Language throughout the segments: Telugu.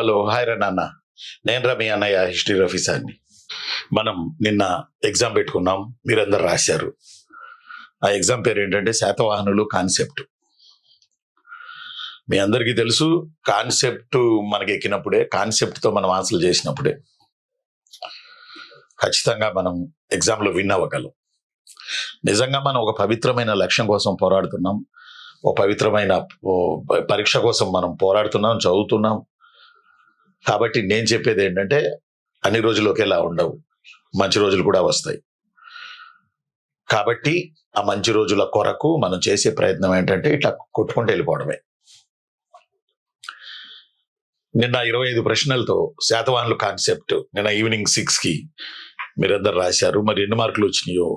హలో హాయ్ రా నాన్న. నేను రా మీ అన్నయ్య హిస్టరీ రఫీసాన్ని. మనం నిన్న ఎగ్జామ్ పెట్టుకున్నాం, మీరందరు రాశారు. ఆ ఎగ్జామ్ పేరు ఏంటంటే శాతవాహనులు కాన్సెప్ట్. మీ అందరికీ తెలుసు, కాన్సెప్ట్ మనకి ఎక్కినప్పుడే, కాన్సెప్ట్తో మనం ఆన్సర్ చేసినప్పుడే ఖచ్చితంగా మనం ఎగ్జామ్లో విన్ అవ్వగలం. నిజంగా మనం ఒక పవిత్రమైన లక్ష్యం కోసం పోరాడుతున్నాం, ఒక పవిత్రమైన పరీక్ష కోసం మనం పోరాడుతున్నాం, చదువుతున్నాం. కాబట్టి నేను చెప్పేది ఏంటంటే అన్ని రోజులు ఒకేలా ఉండవు, మంచి రోజులు కూడా వస్తాయి. కాబట్టి ఆ మంచి రోజుల కొరకు మనం చేసే ప్రయత్నం ఏంటంటే ఇట్లా కొట్టుకుంటూ వెళ్ళిపోవడమే. నిన్న 25 ప్రశ్నలతో శాతవాహనులు కాన్సెప్ట్ నిన్న ఈవినింగ్ 6కి మీరందరు రాశారు. మరి ఎన్ని మార్కులు వచ్చినాయో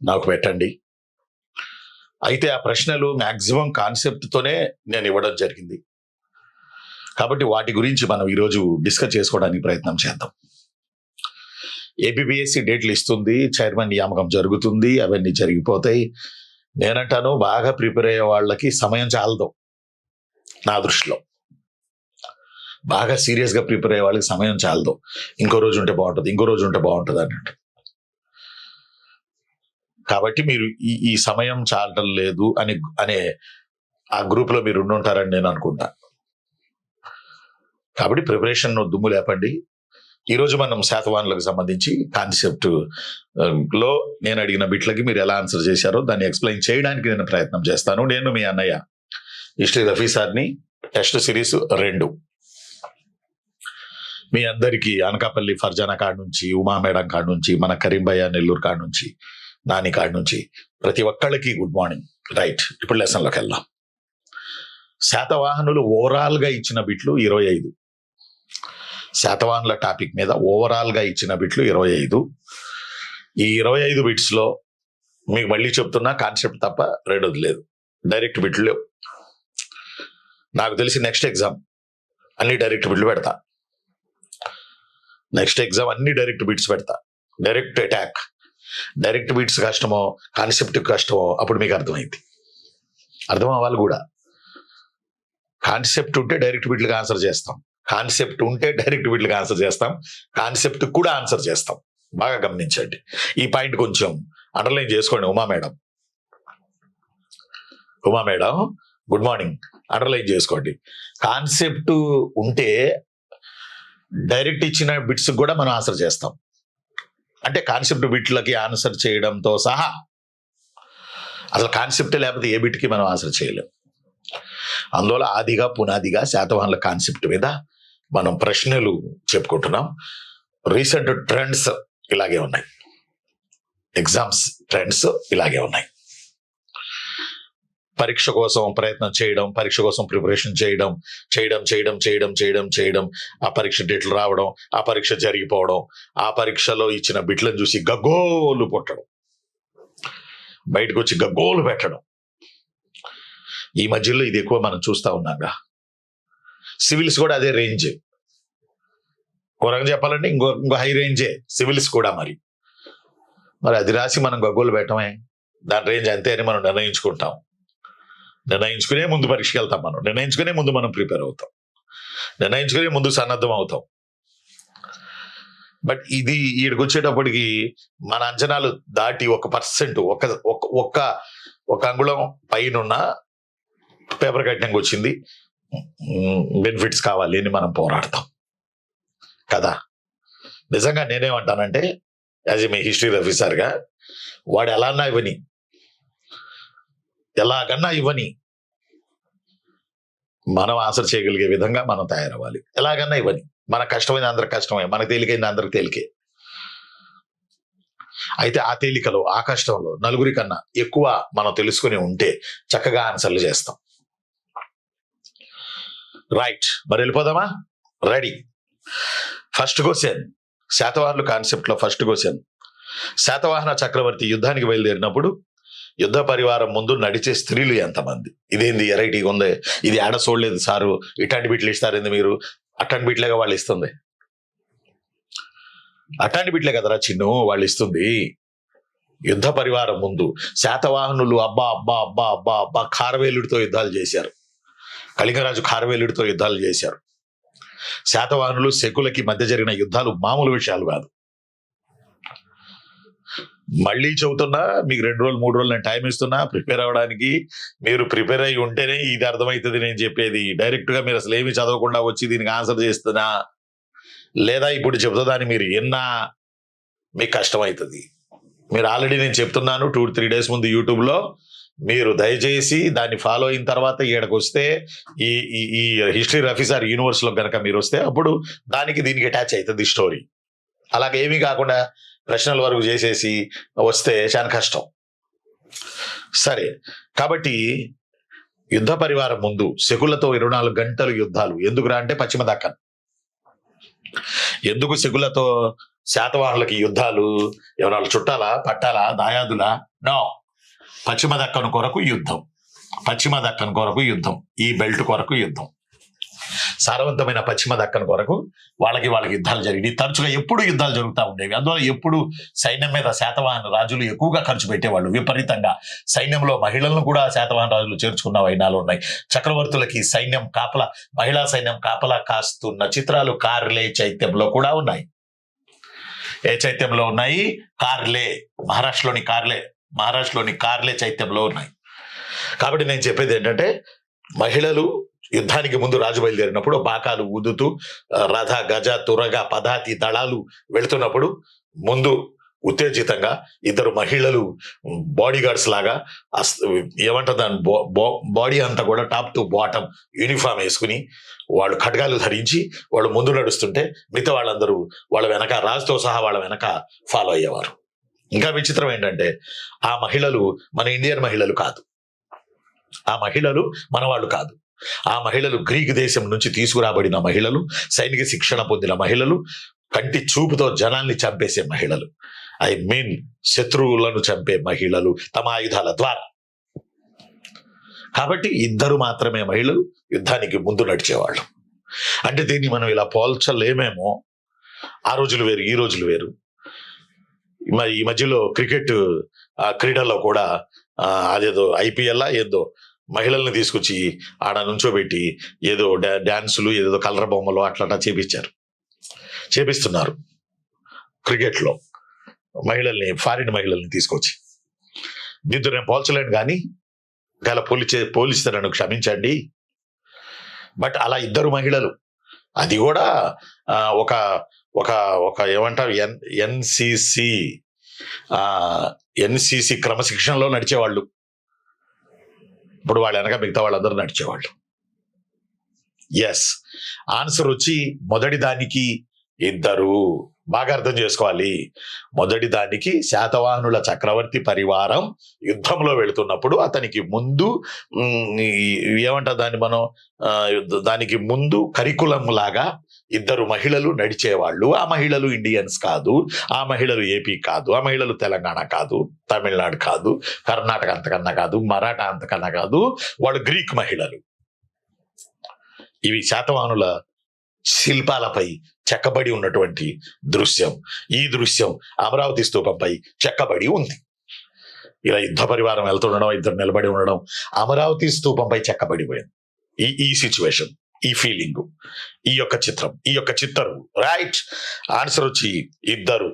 నాకు పెట్టండి. అయితే ఆ ప్రశ్నలు మ్యాక్సిమం కాన్సెప్ట్తోనే నేను ఇవ్వడం జరిగింది. కాబట్టి వాటి గురించి మనం ఈరోజు డిస్కస్ చేసుకోవడానికి ప్రయత్నం చేద్దాం. ఏపీపీఎస్సీ డేట్లు ఇస్తుంది, చైర్మన్ నియామకం జరుగుతుంది, అవన్నీ జరిగిపోతాయి. నేనంటాను బాగా ప్రిపేర్ అయ్యే వాళ్ళకి సమయం చాలదు. నా దృష్టిలో బాగా సీరియస్గా ప్రిపేర్ అయ్యే వాళ్ళకి సమయం చాలదు. ఇంకో రోజు ఉంటే బాగుంటుంది, ఇంకో రోజు ఉంటే బాగుంటుంది అన్నట్టు. కాబట్టి మీరు ఈ సమయం చాలటం లేదు అనే ఆ గ్రూప్లో మీరు ఉండుంటారని నేను అనుకుంటా. కాబట్టి ప్రిపరేషన్ దుమ్ము లేపండి. ఈరోజు మనం శాతవాహనులకు సంబంధించి కాన్సెప్ట్ లో నేను అడిగిన బిట్లకి మీరు ఎలా ఆన్సర్ చేశారో దాన్ని ఎక్స్ప్లెయిన్ చేయడానికి నేను ప్రయత్నం చేస్తాను. నేను మీ అన్నయ్య హిస్టరీ రఫీసార్ని. Test series 2. మీ అందరికీ అనకాపల్లి ఫర్జానా కాడ నుంచి, ఉమా మేడం కాడ నుంచి, మన కరీంభయ్య నెల్లూరు కాడ నుంచి, నాని కాడ నుంచి ప్రతి ఒక్కళ్ళకి గుడ్ మార్నింగ్. రైట్, ఇప్పుడు లెసన్లోకి వెళ్దాం. శాతవాహనులు ఓవరాల్ గా ఇచ్చిన బిట్లు 25. శాతవాహనుల టాపిక్ మీద ఓవరాల్ గా ఇచ్చిన బిట్లు 25. ఈ 25 బిట్స్ లో మీకు మళ్ళీ చెప్తున్నా, కాన్సెప్ట్ తప్ప రెండోది లేదు. డైరెక్ట్ బిట్లు లేవు. నాకు తెలిసి నెక్స్ట్ ఎగ్జామ్ అన్ని డైరెక్ట్ బిట్లు పెడతా. నెక్స్ట్ ఎగ్జామ్ అన్ని డైరెక్ట్ బిట్స్ పెడతా. Direct attack. డైరెక్ట్ బిట్స్ కష్టమో, కాన్సెప్ట్ కష్టమో అప్పుడు మీకు అర్థమైంది. అర్థం అవ్వాలి కూడా. కాన్సెప్ట్ ఉంటే డైరెక్ట్ బిట్లకు ఆన్సర్ చేస్తాం, కాన్సెప్ట్ ఉంటే డైరెక్ట్ బిట్లకు ఆన్సర్ చేస్తాం, కాన్సెప్ట్ కూడా ఆన్సర్ చేస్తాం. బాగా గమనించండి. ఈ పాయింట్ కొంచెం అండర్లైన్ చేసుకోండి. Uma madam good morning. Underline చేసుకోండి. కాన్సెప్ట్ ఉంటే డైరెక్ట్ ఇచ్చిన బిట్స్ కూడా మనం ఆన్సర్ చేస్తాం. అంటే కాన్సెప్ట్ బిట్లకి ఆన్సర్ చేయడంతో సహా, అసలు కాన్సెప్ట్ లేకపోతే ఏ బిట్కి మనం ఆన్సర్ చేయలేం. అందువల్ల ఆదిగా పునాదిగా శాతవాహనుల కాన్సెప్ట్ మీద మనం ప్రశ్నలు చెప్పుకుంటున్నాం. రీసెంట్ ట్రెండ్స్ ఇలాగే ఉన్నాయి, ఎగ్జామ్స్ ట్రెండ్స్ ఇలాగే ఉన్నాయి. పరీక్ష కోసం ప్రయత్నం చేయడం, పరీక్ష కోసం ప్రిపరేషన్ చేయడం, ఆ పరీక్ష డేట్లు రావడం, ఆ పరీక్ష జరిగిపోవడం, ఆ పరీక్షలో ఇచ్చిన బిట్లను చూసి గగ్గోలు పుట్టడం, బయటకు వచ్చి గగ్గోలు పెట్టడం. ఈ మధ్యలో ఇది ఎక్కువ మనం చూస్తా ఉన్నాగా. సివిల్స్ కూడా అదే రేంజ్. ఒక రకంగా చెప్పాలంటే ఇంకో హై రేంజే సివిల్స్ కూడా. మరి అది రాసి మనం గగ్గోలు పెట్టమే, దాని రేంజ్ అంతే అని మనం నిర్ణయించుకునే ముందు పరీక్షకి వెళ్తాం. నిర్ణయించుకునే ముందు మనం ప్రిపేర్ అవుతాం, నిర్ణయించుకునే ముందు సన్నద్ధం అవుతాం. బట్ ఇది ఈడికి వచ్చేటప్పటికి మన అంచనాలు దాటి 1%, ఒక అంగుళం పైన పేపర్ కట్టినాక వచ్చింది. బెనిఫిట్స్ కావాలి అని మనం పోరాడతాం కదా. నిజంగా నేనేమంటానంటే, యాజ్ మీ హిస్టరీ రఫీసార్గా, వాడు ఎలాగన్నా ఇవ్వని మనం ఆన్సర్ చేయగలిగే విధంగా మనం తయారవ్వాలి. ఎలాగన్నా ఇవ్వని, మనకు కష్టమైంది అందరికి కష్టమే, మనకు తేలికైంది అందరికి తేలికే. అయితే ఆ తేలికలో, ఆ కష్టంలో నలుగురి కన్నా ఎక్కువ మనం తెలుసుకుని ఉంటే చక్కగా ఆన్సర్లు చేస్తాం. రైట్, మరి వెళ్ళిపోదామా? రెడీ. ఫస్ట్ క్వశ్చన్, శాతవాహనుల కాన్సెప్ట్ లో ఫస్ట్ క్వశ్చన్. శాతవాహన చక్రవర్తి యుద్ధానికి బయలుదేరినప్పుడు యుద్ధ పరివారం ముందు నడిచే స్త్రీలు ఎంతమంది? ఇదేంది వెరైటీగా ఉంది, ఇది ఆడ చూడలేదు సారు, ఇట్లాంటి బిట్లు ఇస్తారేంది మీరు? అట్లాంటి బిట్లేగా వాళ్ళు ఇస్తుంది, అట్లాంటి బిట్లే కదరా చిన్ను వాళ్ళు ఇస్తుంది. యుద్ధ పరివారం ముందు శాతవాహనులు అబ్బా ఖారవేలుడితో యుద్ధాలు చేశారు. కళింగరాజు ఖారవేలుడితో యుద్ధాలు చేశారు. శాతవాహనులు శకులకి మధ్య జరిగిన యుద్ధాలు మామూలు విషయాలు కాదు. మళ్ళీ చెబుతున్నా, మీకు 2 రోజులు 3 రోజులు నేను టైం ఇస్తున్నా ప్రిపేర్ అవ్వడానికి. మీరు ప్రిపేర్ అయ్యి ఉంటేనే ఇది అర్థమవుతుంది నేను చెప్పేది. డైరెక్ట్ గా మీరు అసలు ఏమి చదవకుండా వచ్చి దీనికి ఆన్సర్ చేస్తున్నా, లేదా ఇప్పుడు చెబుతుందని మీరు ఎన్నా మీకు కష్టమవుతుంది. మీరు ఆల్రెడీ నేను చెప్తున్నాను 2-3 days ముందు యూట్యూబ్ లో, మీరు దయచేసి దాన్ని ఫాలో అయిన తర్వాత ఈడకు వస్తే ఈ ఈ హిస్టరీ రఫీసార్ యూనివర్స్ లో కనుక మీరు వస్తే అప్పుడు దానికి దీనికి అటాచ్ అవుతుంది స్టోరీ. అలాగే ఏమీ కాకుండా ప్రశ్నల వరకు చేసేసి వస్తే చాలా కష్టం. సరే, కాబట్టి యుద్ధ పరివారం ముందు శకులతో 24 గంటలు యుద్ధాలు ఎందుకురా అంటే పశ్చిమ దక్కన్. ఎందుకు శకులతో శాతవాహనులకి యుద్ధాలు? ఎవరాలు చుట్టాలా, పట్టాలా, దాయాదులా? నో, పశ్చిమ దక్కన్ కొరకు యుద్ధం, పశ్చిమ దక్కన్ కొరకు యుద్ధం, ఈ బెల్ట్ కొరకు యుద్ధం, సారవంతమైన పశ్చిమ దక్కన్ కొరకు వాళ్ళకి యుద్ధాలు జరిగి తరచుగా ఎప్పుడు యుద్ధాలు జరుగుతూ ఉండేవి. అందువల్ల ఎప్పుడు సైన్యం మీద శాతవాహన రాజులు ఎక్కువగా ఖర్చు పెట్టేవాళ్ళు విపరీతంగా. సైన్యంలో మహిళలను కూడా శాతవాహన రాజులు చేర్చుకున్న వైనాలు ఉన్నాయి. చక్రవర్తులకి సైన్యం కాపలా, మహిళా సైన్యం కాపలా కాస్తున్న చిత్రాలు కార్లే చైత్యంలో కూడా ఉన్నాయి. ఏ చైత్యంలో ఉన్నాయి? కార్లే, మహారాష్ట్రలోని కార్లే చైత్యంలో ఉన్నాయి. కాబట్టి నేను చెప్పేది ఏంటంటే, మహిళలు యుద్ధానికి ముందు రాజు బయలుదేరినప్పుడు బాకాలు ఊదుతూ రథ, గజ, తురగ, పదాతి దళాలు వెళుతున్నప్పుడు ముందు ఉత్తేజితంగా 2 మహిళలు బాడీ గార్డ్స్ లాగా ఏమంటుంది బాడీ అంతా కూడా టాప్ టు బాటమ్ యూనిఫామ్ వేసుకుని వాళ్ళు ఖడ్గాలు ధరించి వాళ్ళు ముందు నడుస్తుంటే మిగతా వాళ్ళందరూ వాళ్ళ వెనక, రాజుతో సహా వాళ్ళ వెనక ఫాలో అయ్యేవారు. ఇంకా విచిత్రం ఏంటంటే, ఆ మహిళలు మన ఇండియన్ మహిళలు కాదు, ఆ మహిళలు మన వాళ్ళు కాదు. ఆ మహిళలు గ్రీక్ దేశం నుంచి తీసుకురాబడిన మహిళలు, సైనిక శిక్షణ పొందిన మహిళలు, కంటి చూపుతో జనాల్ని చంపేసే మహిళలు, ఐ మీన్ శత్రువులను చంపే మహిళలు తమ ఆయుధాల ద్వారా. కాబట్టి 2 మాత్రమే మహిళలు యుద్ధానికి ముందు నడిచేవాళ్ళు. అంటే దీన్ని మనం ఇలా పోల్చలేమేమో. ఆ రోజులు వేరు, ఈ రోజులు వేరు. ఈ మధ్యలో క్రికెట్ క్రీడల్లో కూడా అదేదో IPL ఏదో మహిళల్ని తీసుకొచ్చి ఆడ నుంచోబెట్టి ఏదో డాన్సులు, ఏదో కలర్ బొమ్మలు అట్లా చేపిస్తున్నారు. క్రికెట్లో మహిళల్ని, ఫారిన్ మహిళల్ని తీసుకొచ్చి. దీంతో నేను పోల్చలేను కానీ గల పోలిస్తే నన్ను క్షమించండి. బట్ అలా 2 మహిళలు, అది కూడా ఒక ఒక ఒక ఏమంటారు ఎన్సిసి క్రమశిక్షణలో నడిచేవాళ్ళు. ఇప్పుడు వాళ్ళ వెనక మిగతా వాళ్ళందరూ నడిచేవాళ్ళు. ఎస్, ఆన్సర్ వచ్చి మొదటి దానికి 2. బాగా అర్థం చేసుకోవాలి. మొదటి దానికి శాతవాహనుల చక్రవర్తి పరివారం యుద్ధంలో వెళుతున్నప్పుడు అతనికి ముందు ఏమంటారు దాన్ని మనం, దానికి ముందు కరికులం లాగా 2 మహిళలు నడిచేవాళ్ళు. ఆ మహిళలు ఇండియన్స్ కాదు, ఆ మహిళలు ఏపీ కాదు, ఆ మహిళలు తెలంగాణ కాదు, తమిళనాడు కాదు, కర్ణాటక అంతకన్నా కాదు, మరాఠా అంతకన్నా కాదు, వాళ్ళు గ్రీక్ మహిళలు. ఇవి శాతవాహనుల శిల్పాలపై చెక్కబడి ఉన్నటువంటి దృశ్యం. ఈ దృశ్యం అమరావతి స్తూపంపై చెక్కబడి ఉంది. ఇలా యుద్ధ పరివారం వెళ్తుండడం, 2 నిలబడి ఉండడం అమరావతి స్తూపంపై చెక్కబడిపోయింది. ఈ సిచ్యువేషన్, ఈ ఫీలింగ్, ఈ యొక్క చిత్రం, ఈ యొక్క చిత్తరు. రైట్, ఆన్సర్ వచ్చి 2.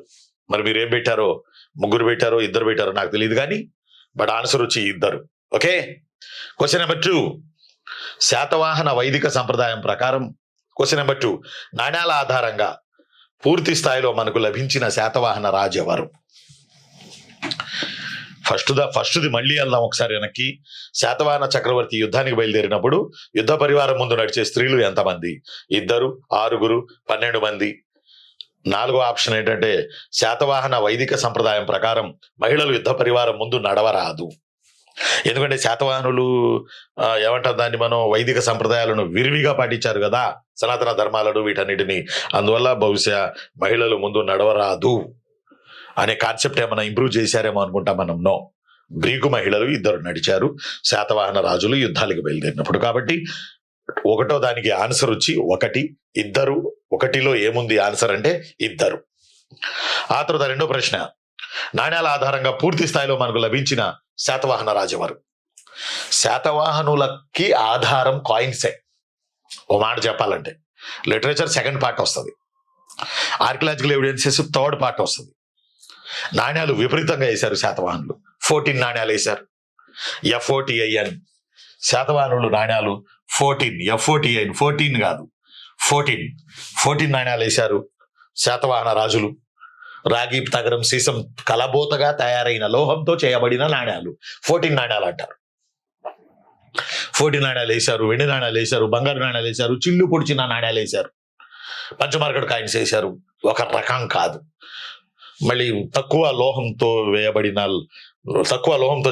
మరి మీరు ఏం పెట్టారో, 3 పెట్టారో 2 పెట్టారో నాకు తెలియదు కానీ, బట్ ఆన్సర్ వచ్చి 2. ఓకే. క్వశ్చన్ నెంబర్ 2, శాతవాహన వైదిక సంప్రదాయం ప్రకారం. క్వశ్చన్ నెంబర్ 2, నాణ్యాల ఆధారంగా పూర్తి స్థాయిలో మనకు లభించిన శాతవాహన రాజు ఎవరు? ఫస్ట్ది మళ్ళీ వెళ్దాం ఒకసారి వెనక్కి. శాతవాహన చక్రవర్తి యుద్ధానికి బయలుదేరినప్పుడు యుద్ధ పరివారం ముందు నడిచే స్త్రీలు ఎంతమంది? 2, 6, 12 మంది. 4వ ఆప్షన్ ఏంటంటే, శాతవాహన వైదిక సంప్రదాయం ప్రకారం మహిళలు యుద్ధ పరివారం ముందు నడవరాదు. ఎందుకంటే శాతవాహనులు ఏమంటారు దాన్ని మనం, వైదిక సంప్రదాయాలను విరివిగా పాటించారు కదా, సనాతన ధర్మాలను, వీటన్నిటిని. అందువల్ల బహుశా మహిళలు ముందు నడవరాదు అనే కాన్సెప్ట్ ఏమైనా ఇంప్రూవ్ చేశారేమో అనుకుంటా మనం. నో, గ్రీకు మహిళలు 2 నడిచారు శాతవాహన రాజులు యుద్ధాలకు బయలుదేరినప్పుడు. కాబట్టి 1వ దానికి ఆన్సర్ వచ్చి 1, 2. 1లో ఏముంది ఆన్సర్ అంటే 2. ఆ తర్వాత 2వ ప్రశ్న, నాణ్యాల ఆధారంగా పూర్తి స్థాయిలో మనకు లభించిన శాతవాహన రాజువారు. శాతవాహనులకి ఆధారం కాయిన్సే. ఓ మాట చెప్పాలంటే లిటరేచర్ సెకండ్ పార్ట్ వస్తుంది, ఆర్కియలాజికల్ ఎవిడెన్సెస్ థర్డ్ పార్ట్ వస్తుంది. నాణ్యాలు విపరీతంగా వేశారు శాతవాహనులు. 14 నాణ్యాలు వేశారు, FOTIN. శాతవాహనులు నాణ్యాలు 14, FOTIN 14 కాదు 14 నాణ్యాలు వేశారు శాతవాహన రాజులు. రాగి, తగరం, సీసం కలబోతగా తయారైన లోహంతో చేయబడిన నాణ్యాలు 14 నాణ్యాలు అంటారు. 14 నాణ్యాలు వేశారు, వెండి నాణ్యాలు వేశారు, బంగారు నాణ్యాలు వేశారు, చిల్లు పొడిచిన నాణ్యాలు వేశారు, పంచమార్కెట్ కాయిన్స్ వేశారు. ఒక రకం కాదు. మళ్ళీ తక్కువ లోహంతో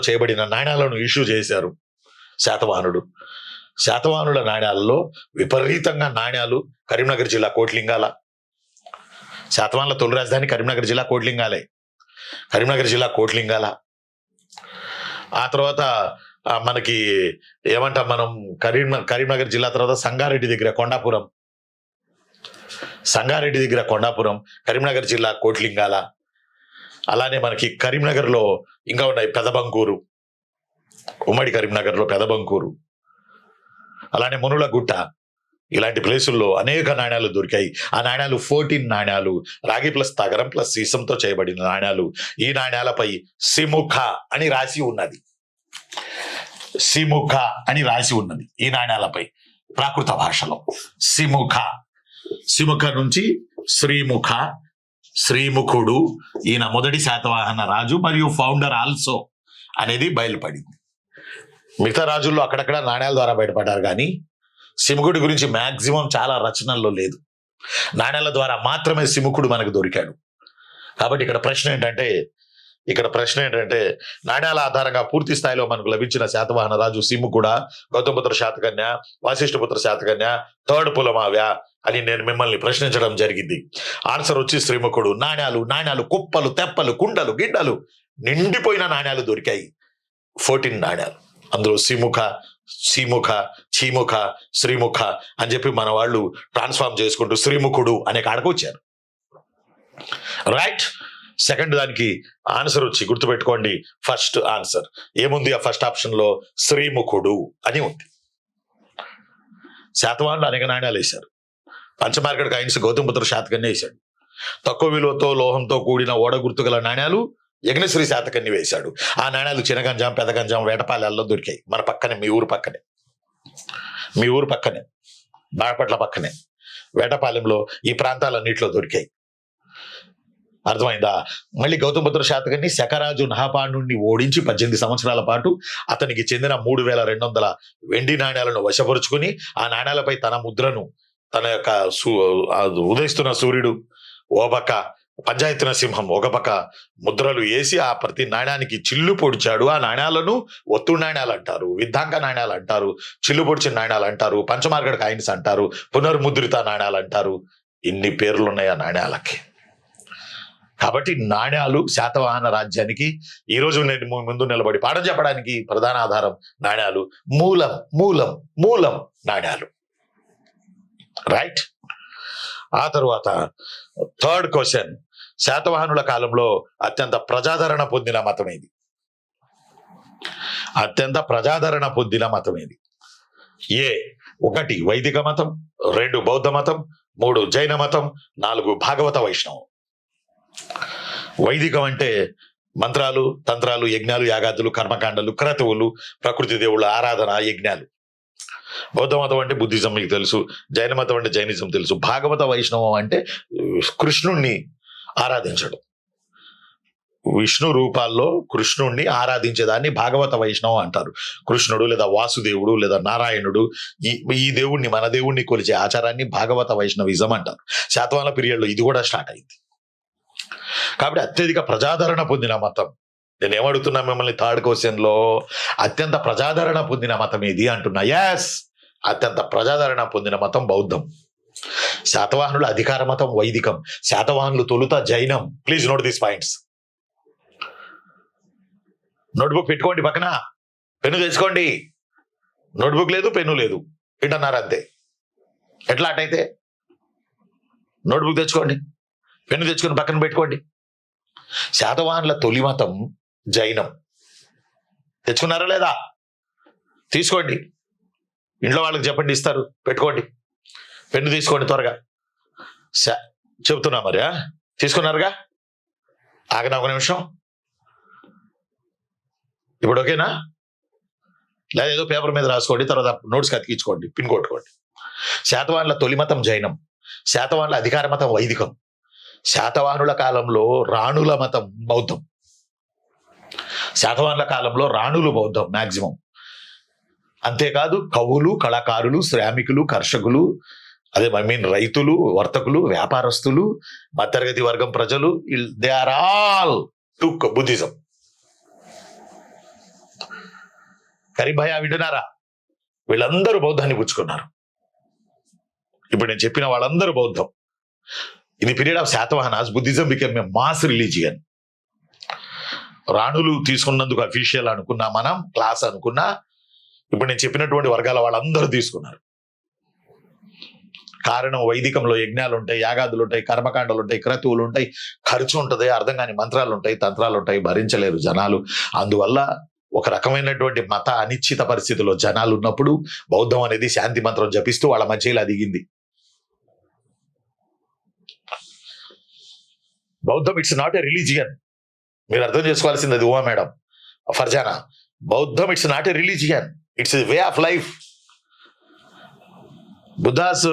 చేయబడిన నాణ్యాలను ఇష్యూ చేశారు శాతవాహనుల నాణ్యాలలో విపరీతంగా నాణ్యాలు. కరీంనగర్ జిల్లా కోట్లింగాల, శాతవాహనుల తొలి రాజధాని కరీంనగర్ జిల్లా కోట్లింగాల. ఆ తర్వాత మనకి ఏమంటాం మనం, కరీంనగర్ జిల్లా తర్వాత సంగారెడ్డి దగ్గర కొండాపురం, కరీంనగర్ జిల్లా కోట్లింగాల. అలానే మనకి కరీంనగర్లో ఇంకా ఉన్నాయి పెదబంకూరు, ఉమ్మడి కరీంనగర్లో పెదబంకూరు, అలానే మునులగుట్ట. ఇలాంటి ప్లేసుల్లో అనేక నాణ్యాలు దొరికాయి. ఆ నాణ్యాలు 14 నాణ్యాలు, రాగి ప్లస్ తగరం ప్లస్ సీసంతో చేయబడిన నాణ్యాలు. ఈ నాణ్యాలపై సిముఖ అని రాసి ఉన్నది. ఈ నాణ్యాలపై ప్రాకృత భాషలో సిముఖ నుంచి శ్రీముఖుడు, ఈయన మొదటి శాతవాహన రాజు మరియు ఫౌండర్ ఆల్సో అనేది బయలుపడింది. మిగతా రాజుల్లో అక్కడక్కడ నాణ్యాల ద్వారా బయటపడ్డారు, కానీ సిముఖుడి గురించి మాక్సిమం చాలా రచనల్లో లేదు. నాణ్యాల ద్వారా మాత్రమే సిముఖుడు మనకు దొరికాడు. కాబట్టి ఇక్కడ ప్రశ్న ఏంటంటే నాణ్యాల ఆధారంగా పూర్తి స్థాయిలో మనకు లభించిన శాతవాహన రాజు సిముఖుడా, గౌతమపుత్ర శాతకన్య, వాసిష్ఠపుత్ర శాతకన్య, థర్డ్ పులమావ్య అని నేను మిమ్మల్ని ప్రశ్నించడం జరిగింది. ఆన్సర్ వచ్చి శ్రీముఖుడు. నాణ్యాలు కుప్పలు, తెప్పలు, కుండలు, గిడ్డలు నిండిపోయిన నాణ్యాలు దొరికాయి. 14 నాణ్యాలు. అందులో సిముఖ, చీముఖ, శ్రీముఖ అని చెప్పి మన వాళ్ళు ట్రాన్స్ఫార్మ్ చేసుకుంటూ శ్రీముఖుడు అనే కాడకు వచ్చారు. రైట్. సెకండ్ దానికి ఆన్సర్ వచ్చి గుర్తుపెట్టుకోండి, ఫస్ట్ ఆన్సర్ ఏముంది? ఆ ఫస్ట్ ఆప్షన్ లో శ్రీముఖుడు అని ఉంది. శాతవాహనులు అనేక నాణ్యాలు వేశారు. పంచమార్కెట్ కాయిన్స్ గౌతమపుత్ర శాతకన్య వేశాడు. తక్కువ విలువతో లోహంతో కూడిన ఓడ గుర్తుగల నాణ్యాలు యజ్ఞశ్రీ శాతకన్య వేశాడు. ఆ నాణ్యాలు చినగంజాం, పెదగంజాం, వేటపాలెల్లో దొరికాయి. మన పక్కనే, మీ ఊరు పక్కనే బాపట్ల పక్కనే వేటపాలెంలో ఈ ప్రాంతాలన్నింటిలో దొరికాయి. అర్థమైందా? మళ్ళీ గౌతమపుత్ర శాతకర్ణి శకరాజు నహపాండుని ఓడించి 18 సంవత్సరాల పాటు అతనికి చెందిన 3200 వెండి నాణ్యాలను వశపరుచుకుని ఆ నాణ్యాలపై తన ముద్రను, తన యొక్క ఉదయిస్తున్న సూర్యుడు ఓ పక్క, పంచాయతీన సింహం ఒక పక్క ముద్రలు వేసి ఆ ప్రతి నాణ్యానికి చిల్లు పొడిచాడు. ఆ నాణ్యాలను ఒత్తు నాణ్యాలు అంటారు, విద్ధాంక నాణ్యాలు అంటారు, చిల్లు పొడిచిన నాణ్యాలు అంటారు, పంచమార్కెట్ కాయిన్స్ అంటారు, పునర్ముద్రిత నాణ్యాలు అంటారు. ఇన్ని పేర్లు ఉన్నాయి ఆ నాణ్యాలకి. కాబట్టి నాణ్యాలు శాతవాహన రాజ్యానికి ఈ రోజు నేను ముందు నిలబడి పాఠం చెప్పడానికి ప్రధాన ఆధారం నాణ్యాలు. మూలం నాణ్యాలు. రైట్. ఆ తరువాత థర్డ్ క్వశ్చన్, శాతవాహనుల కాలంలో అత్యంత ప్రజాదరణ పొందిన మతం ఏది? ఏ 1 వైదిక మతం, 2 బౌద్ధ మతం, 3 జైన మతం, 4 భాగవత వైష్ణవం. వైదికం అంటే మంత్రాలు, తంత్రాలు, యజ్ఞాలు, యాగాదులు, కర్మకాండలు, క్రతువులు, ప్రకృతి దేవుళ్ళ ఆరాధన, యజ్ఞాలు. బౌద్ధ మతం అంటే బుద్ధిజం మీకు తెలుసు, జైన మతం అంటే జైనిజం తెలుసు. భాగవత వైష్ణవం అంటే కృష్ణుణ్ణి ఆరాధించడం, విష్ణు రూపాల్లో కృష్ణుణ్ణి ఆరాధించేదాన్ని భాగవత వైష్ణవం అంటారు. కృష్ణుడు లేదా వాసుదేవుడు లేదా నారాయణుడు, ఈ దేవుణ్ణి, మన దేవుణ్ణి కొలిచే ఆచారాన్ని భాగవత వైష్ణవిజం అంటారు. శాతవాహన పీరియడ్లో ఇది కూడా స్టార్ట్ అయింది. కాబట్టి అత్యధిక ప్రజాదరణ పొందిన మతం, నేను ఏమడుగుతున్నా మిమ్మల్ని థర్డ్ క్వశ్చన్ లో, అత్యంత ప్రజాదరణ పొందిన మతం ఏది అంటున్నా. ఎస్, అత్యంత ప్రజాదరణ పొందిన మతం బౌద్ధం. శాతవాహనుల అధికార మతం వైదికం. శాతవాహనులు తొలుత జైనం. Please note these points. Notebook పెట్టుకోండి, పక్కన పెన్ను తెచ్చుకోండి. నోట్బుక్ లేదు, పెన్ను లేదు, వింటున్నారు అంతే. ఎట్లా అటైతే నోట్బుక్ తెచ్చుకోండి, పెన్ను తెచ్చుకొని పక్కన పెట్టుకోండి. శాతవాహనుల తొలి మతం జైనం. తెచ్చుకున్నారా లేదా? తీసుకోండి, ఇంట్లో వాళ్ళకి చెప్పండి, ఇస్తారు, పెట్టుకోండి. పెన్ను తీసుకోండి త్వరగా. చెబుతున్నా మరి, తీసుకున్నారుగా? ఆగనా ఒక నిమిషం. ఇప్పుడు ఓకేనా? లేదా ఏదో పేపర్ మీద రాసుకోండి, తర్వాత నోట్స్కి అతికించుకోండి, పిన్ కొట్టుకోండి. శాతవాహనుల తొలి మతం జైనం, శాతవాహనుల అధికార మతం వైదికం, శాతవాహనుల కాలంలో రాణుల మతం బౌద్ధం. శాతవాహనుల కాలంలో రాణులు బౌద్ధం మ్యాక్సిమం. అంతేకాదు కవులు, కళాకారులు, శ్రామికులు, కర్షకులు, అదే రైతులు, వర్తకులు, వ్యాపారస్తులు, మధ్యతరగతి వర్గం ప్రజలు, they are all took Buddhism. కరీభయ వింటున్నారా? వీళ్ళందరూ బౌద్ధాన్ని పుచ్చుకున్నారు. ఇప్పుడు నేను చెప్పిన వాళ్ళందరూ బౌద్ధం. In the period of Satavahanas Buddhism became a mass religion. రాణులు తీసుకున్నందుకు అఫీషియల్ అనుకున్నా, మనం క్లాస్ అనుకున్నా, ఇప్పుడు నేను చెప్పినటువంటి వర్గాల వాళ్ళందరూ తీసుకున్నారు. కారణం వైదికంలో యజ్ఞాలు ఉంటాయి, యాగాదులు ఉంటాయి, కర్మకాండలు ఉంటాయి, క్రతువులు ఉంటాయి, ఖర్చు ఉంటుంది, అర్థం కాని మంత్రాలు ఉంటాయి, తంత్రాలు ఉంటాయి, భరించలేరు జనాలు. అందువల్ల ఒక రకమైనటువంటి మత అనిశ్చిత పరిస్థితిలో జనాలు ఉన్నప్పుడు బౌద్ధం అనేది శాంతి మంత్రం జపిస్తూ వాళ్ళ మధ్య ఇలా దిగింది. బౌద్ధం ఇట్స్ నాట్ ఎ రిలీజియన్. మీరు అర్థం చేసుకోవాల్సింది అది. మేడం ఫర్జానా, బౌద్ధం it's not a religion, it's a way of life. Buddha's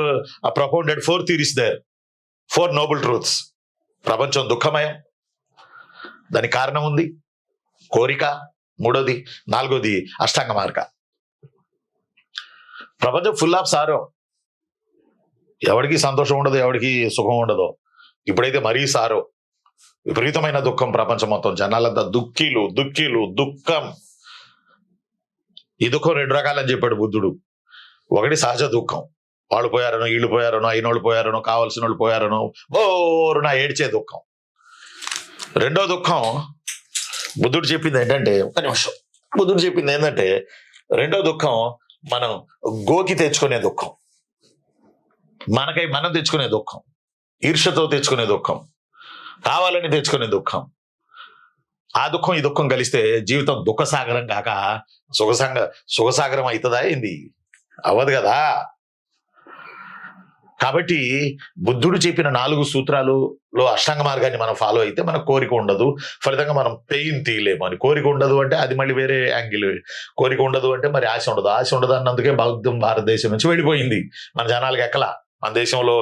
propounded 4 theories there, 4 noble truths. ప్రపంచం దుఃఖమయం, దానికి కారణం ఉంది, కోరిక మూడోది, నాలుగోది అష్టాంగ మార్గ. ప్రపంచం ఫుల్ ఆఫ్ సారో, ఎవరికి సంతోషం ఉండదు, ఎవరికి సుఖం ఉండదు. ఇప్పుడైతే మరీ సారో, విపరీతమైన దుఃఖం ప్రపంచం మొత్తం. జనాలంతా దుఃఖీలు దుఃఖీలు దుఃఖం. ఈ దుఃఖం 2 రకాలని చెప్పాడు బుద్ధుడు. ఒకటి సహజ దుఃఖం, వాళ్ళు పోయారనో, వీళ్ళు పోయారనో, అయినోళ్ళు పోయారనో, కావాల్సిన వాళ్ళు పోయారనో బోరున ఏడ్చే దుఃఖం. రెండో దుఃఖం బుద్ధుడు చెప్పింది ఏంటంటే, ఒక నిమిషం, బుద్ధుడు చెప్పింది ఏంటంటే, రెండో దుఃఖం మనం గోకి తెచ్చుకునే దుఃఖం, మనకై మనం తెచ్చుకునే దుఃఖం, ఈర్ష్యతో తెచ్చుకునే దుఃఖం, కావాలని తెచ్చుకునే దుఃఖం. ఆ దుఃఖం ఈ దుఃఖం కలిస్తే జీవితం దుఃఖసాగరం కాక సుఖసాగరం అవుతుందా ఏంది? అవ్వదు కదా. కాబట్టి బుద్ధుడు చెప్పిన 4 సూత్రాలలో అష్టాంగ మార్గాన్ని మనం ఫాలో అయితే మనకు కోరిక ఉండదు, ఫలితంగా మనం పెయిన్ తీయలేము. అని కోరిక ఉండదు అంటే అది మళ్ళీ వేరే యాంగిల్. కోరిక ఉండదు అంటే మరి ఆశ ఉండదు. ఆశ ఉండదు అన్నందుకే బౌద్ధం భారతదేశం నుంచి వెళ్ళిపోయింది. మన జనాలకి ఎక్కలా. మన దేశంలో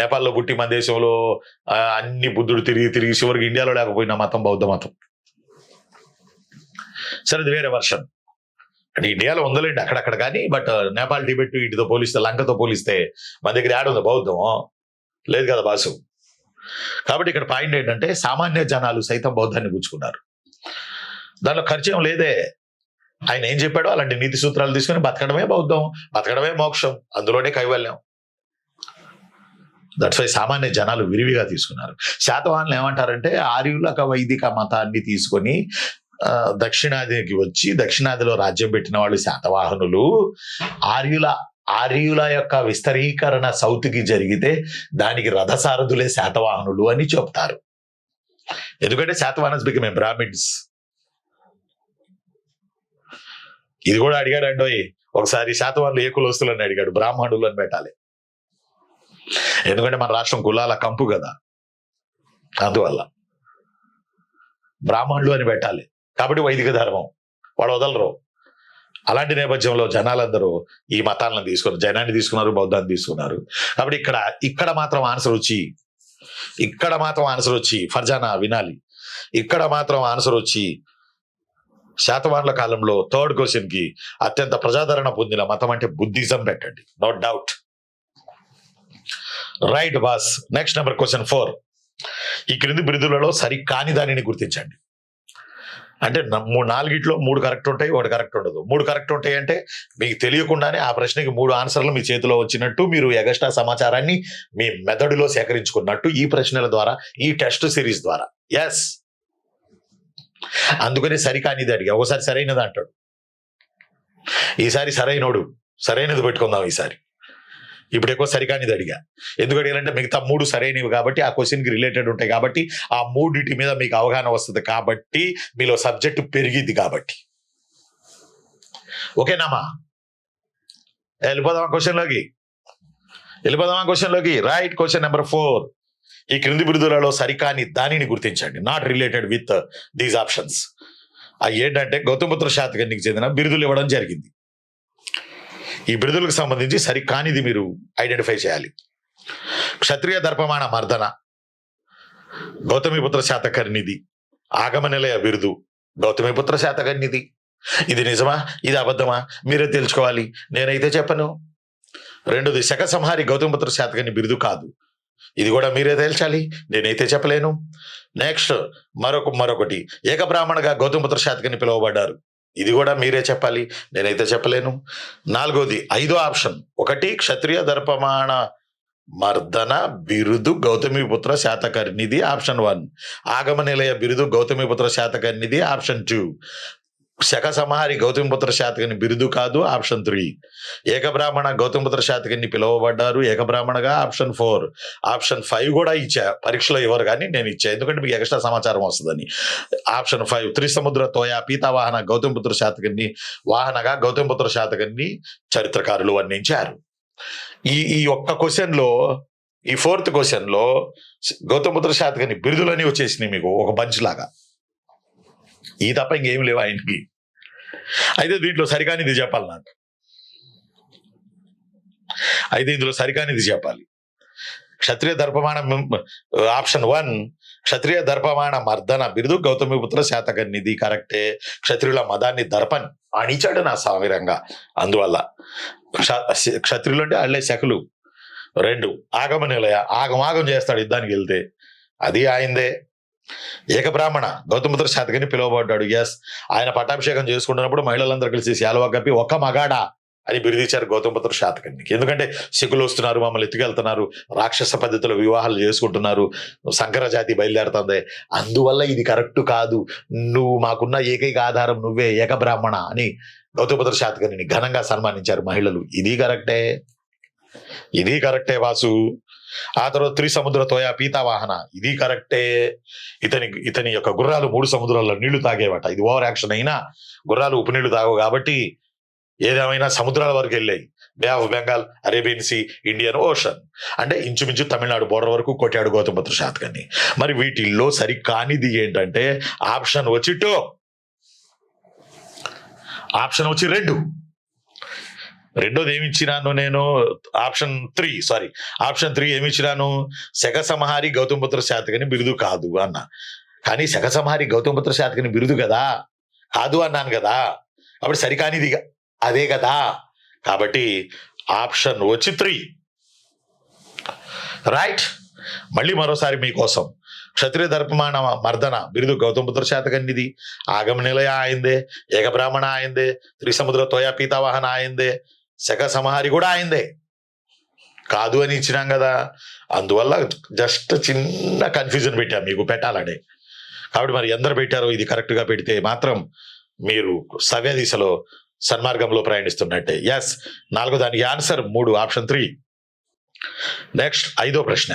నేపాల్లో పుట్టి మన దేశంలో అన్ని బుద్ధుడు తిరిగి తిరిగి చివరికి ఇండియాలో లేకపోయిన మతం బౌద్ధ మతం. సరే, అది వేరే వర్షన్. అంటే ఇండియాలో ఉందలేండి అక్కడక్కడ, కానీ బట్ నేపాల్, టిబెట్ వీటితో పోలిస్తే, లంకతో పోలిస్తే మన దగ్గర యాడ్ ఉంది బౌద్ధం లేదు కదా బాసు. కాబట్టి ఇక్కడ పాయింట్ ఏంటంటే, సామాన్య జనాలు సైతం బౌద్ధాన్ని పుచ్చుకున్నారు. దానిలో ఖర్చేం లేదే. ఆయన ఏం చెప్పాడో అలాంటి నీతి సూత్రాలు తీసుకుని బతకడమే బౌద్ధం, బతకడమే మోక్షం, అందులోనే కైవల్యం. దట్స్ వై సామాన్య జనాలు విరివిగా తీసుకున్నారు. శాతవాహనులు ఏమంటారంటే, ఆర్యులక వైదిక మతాన్ని తీసుకొని దక్షిణాదికి వచ్చి దక్షిణాదిలో రాజ్యం పెట్టిన వాళ్ళు శాతవాహనులు. ఆర్యుల యొక్క విస్తరీకరణ సౌత్కి జరిగితే దానికి రథసారథులే శాతవాహనులు అని చెప్తారు. ఎందుకంటే శాతవాహనస్ బికమ్ ఏ బ్రాహ్మిన్స్. ఇది కూడా అడిగాడు అండి ఒకసారి, శాతవాహనులు ఏ కులస్తులు అని అడిగాడు. బ్రాహ్మణులు అని పెట్టాలి, ఎందుకంటే మన రాష్ట్రం కులాల కంపు కదా, అందువల్ల బ్రాహ్మణులు అని పెట్టాలి. కాబట్టి వైదిక ధర్మం వాడు వదలరు. అలాంటి నేపథ్యంలో జనాలందరూ ఈ మతాలను తీసుకున్నారు, జైనాన్ని తీసుకున్నారు, బౌద్ధాన్ని తీసుకున్నారు. కాబట్టి ఇక్కడ మాత్రం ఆన్సర్ వచ్చి ఫర్జానా వినాలి, ఇక్కడ మాత్రం ఆన్సర్ వచ్చి శాతవాహనుల కాలంలో 3rd క్వశ్చన్ కి అత్యంత ప్రజాదరణ పొందిన మతం అంటే బుద్ధిజం పెట్టండి, no doubt. Right boss. Next number question 4. ఈ క్రింది బిరుదులలో సరికాని దానిని గుర్తించండి. అంటే 4గిట్లో 3 కరెక్ట్ ఉంటాయి, 1 కరెక్ట్ ఉండదు. 3 కరెక్ట్ ఉంటాయి అంటే మీకు తెలియకుండానే ఆ ప్రశ్నకి 3 ఆన్సర్లు మీ చేతిలో వచ్చినట్టు, మీరు ఎగస్ట్రా సమాచారాన్ని మీ మెథడులో సేకరించుకున్నట్టు ఈ ప్రశ్నల ద్వారా, ఈ టెస్ట్ సిరీస్ ద్వారా. ఎస్, అందుకని సరికానిది అడిగా. ఒకసారి సరైనది అంటాడు, ఈసారి సరైనది పెట్టుకుందాం ఈసారి. ఇప్పుడు ఎక్కువ సరికానిది అడిగా. ఎందుకు అడిగానంటే మిగతా 3 సరైనవి కాబట్టి, ఆ క్వశ్చన్కి రిలేటెడ్ ఉంటాయి కాబట్టి, ఆ 3 మీద మీకు అవగాహన వస్తుంది కాబట్టి, మీలో సబ్జెక్టు పెరిగిద్ది కాబట్టి. ఓకేనామా? వెళ్ళిపోదాం క్వశ్చన్లోకి. వెళ్ళిపోదామా క్వశ్చన్లోకి. రైట్. Question number 4. ఈ క్రింది బిరుదులలో సరికాని దానిని గుర్తించండి. Not related with these options. అవి ఏంటంటే గౌతమిపుత్ర శాతకర్ణికి చెందిన బిరుదులు ఇవ్వడం జరిగింది. ఈ బిరుదులకు సంబంధించి సరికానిది మీరు ఐడెంటిఫై చేయాలి. క్షత్రియ దర్పమాణ మర్దన గౌతమిపుత్ర శాతకర్ణిది. ఆగమ నిలయ బిరుదు గౌతమిపుత్ర శాతకర్ణిది. ఇది నిజమా ఇది అబద్ధమా మీరే తెలుసుకోవాలి, నేనైతే చెప్పను. రెండోది శక సంహారి గౌతమిపుత్ర శాతకర్ణి బిరుదు కాదు, ఇది కూడా మీరే తేల్చాలి, నేనైతే చెప్పలేను. నెక్స్ట్ మరొకటి ఏకబ్రాహ్మణగా గౌతమిపుత్ర శాతకర్ణి పిలువబడ్డారు, ఇది కూడా మీరే చెప్పాలి, నేనైతే చెప్పలేను. నాలుగోది 5వ ఆప్షన్. 1 క్షత్రియ దర్పమాణ మర్దన బిరుదు గౌతమిపుత్ర శాతకర్ణిది ఆప్షన్ 1. ఆగమ నిలయ బిరుదు గౌతమిపుత్ర శాతకర్ణిది ఆప్షన్ 2. శక సంహారి గౌతమిపుత్ర శాతకర్ణి బిరుదు కాదు ఆప్షన్ 3. ఏకబ్రాహ్మణ గౌతమిపుత్ర శాతకర్ణి పిలువబడ్డారు ఏకబ్రాహ్మణగా ఆప్షన్ 4. ఆప్షన్ 5 కూడా ఇచ్చా, పరీక్షలో ఇవ్వరు కానీ నేను ఇచ్చా, ఎందుకంటే మీకు ఎక్స్ట్రా సమాచారం వస్తుందని. ఆప్షన్ 5 త్రిసముద్ర తోయ పీతావాహన గౌతమిపుత్ర శాతకర్ణి వాహనగా గౌతమిపుత్ర శాతకర్ణి చరిత్రకారులు వర్ణించారు. ఈ ఒక్క క్వశ్చన్లో, ఈ 4th క్వశ్చన్లో గౌతమిపుత్ర శాతకర్ణి బిరుదులని వచ్చేసినాయి మీకు ఒక బంచ్ లాగా. ఈ తప్ప ఇంకేం లేవు ఆయనకి. అయితే దీంట్లో సరికానిది చెప్పాలి నాకు. అయితే ఇందులో సరికానిది చెప్పాలి. క్షత్రియ దర్పమాణ ఆప్షన్ 1 క్షత్రియ దర్పమాణ మర్దన బిరుదు గౌతమిపుత్ర శాతకర్ణిది కరెక్టే. క్షత్రియుల మదాన్ని దర్పన్ అణిచాడు నా సామిరంగా, అందువల్ల క్షత్రియులు అంటే అళ్ళే శకులు. 2 ఆగమ నిలయ ఆగమాగం చేస్తాడు యుద్ధానికి వెళ్తే, అది ఆయనదే. ఏకబ్రాహ్మణ గౌతమిపుత్ర శాతకర్ణి పిలువబడ్డాడు. ఎస్, ఆయన పట్టాభిషేకం చేసుకుంటున్నప్పుడు మహిళలందరూ కలిసి శాలువా కప్పి ఒక్క మగాడా అని బిరుదిచ్చారు గౌతమిపుత్ర శాతకర్ణికి. ఎందుకంటే సిగ్గులు వస్తున్నారు, మమ్మల్ని ఎత్తుకెళ్తున్నారు, రాక్షస పద్ధతిలో వివాహాలు చేసుకుంటున్నారు, సంకర జాతి బయలుదేరుతుంది, అందువల్ల ఇది కరెక్ట్ కాదు, నువ్వు మాకున్న ఏకైక ఆధారం నువ్వే ఏకబ్రాహ్మణ అని గౌతమిపుత్ర శాతకర్ణిని ఘనంగా సన్మానించారు మహిళలు. ఇది కరెక్టే వాసు. ఆ తర్వాత త్రిసముద్ర తోయ పీతావాహన, ఇది కరెక్టే. ఇతని యొక్క గుర్రాలు 3 సముద్రాల్లో నీళ్లు తాగేవట. ఇది ఓవర్ యాక్షన్ అయినా గుర్రాలు ఉప్పు నీళ్లు తాగవు కాబట్టి ఏదేమైనా సముద్రాల వరకు వెళ్ళాయి. Bay of Bengal, Arabian Sea, Indian Ocean, అంటే ఇంచుమించు తమిళనాడు బోర్డర్ వరకు కొట్టాడు గౌతమిపుత్ర శాతకర్ణి. మరి వీటిల్లో సరికానిది ఏంటంటే ఆప్షన్ వచ్చి 2, ఆప్షన్ వచ్చి 2. రెండోది ఏమి ఇచ్చినాను నేను? ఆప్షన్ 3 ఏమి ఇచ్చినాను? శక సంహారి గౌతమిపుత్ర శాతకర్ణి బిరుదు కాదు అన్నా. కానీ శక సంహారి గౌతమిపుత్ర శాతకర్ణి బిరుదు కదా, కాదు అన్నాను కదా, కాబట్టి సరికానిది అదే కదా. కాబట్టి ఆప్షన్ వచ్చి 3. రైట్. మళ్ళీ మరోసారి మీకోసం. క్షత్రియ దర్పమాణ మర్దన బిరుదు గౌతమిపుత్ర శాతకర్ణిది, ఆగమ నిలయ ఆయిందే, ఏకబ్రాహ్మణ ఆయిందే, త్రిసముద్ర తోయ పీతావాహన ఆయిందే, శక సంహారి కూడా ఆయిందే, కాదు అని ఇచ్చినాం కదా. అందువల్ల జస్ట్ చిన్న కన్ఫ్యూజన్ పెట్టాం మీకు పెట్టాలనే. కాబట్టి మరి ఎందరు పెట్టారో ఇది కరెక్ట్గా పెడితే మాత్రం మీరు సవ్య దిశలో సన్మార్గంలో ప్రయాణిస్తున్నట్టే. ఎస్, 4వ దానికి ఆన్సర్ 3, ఆప్షన్ 3. నెక్స్ట్ 5వ ప్రశ్న.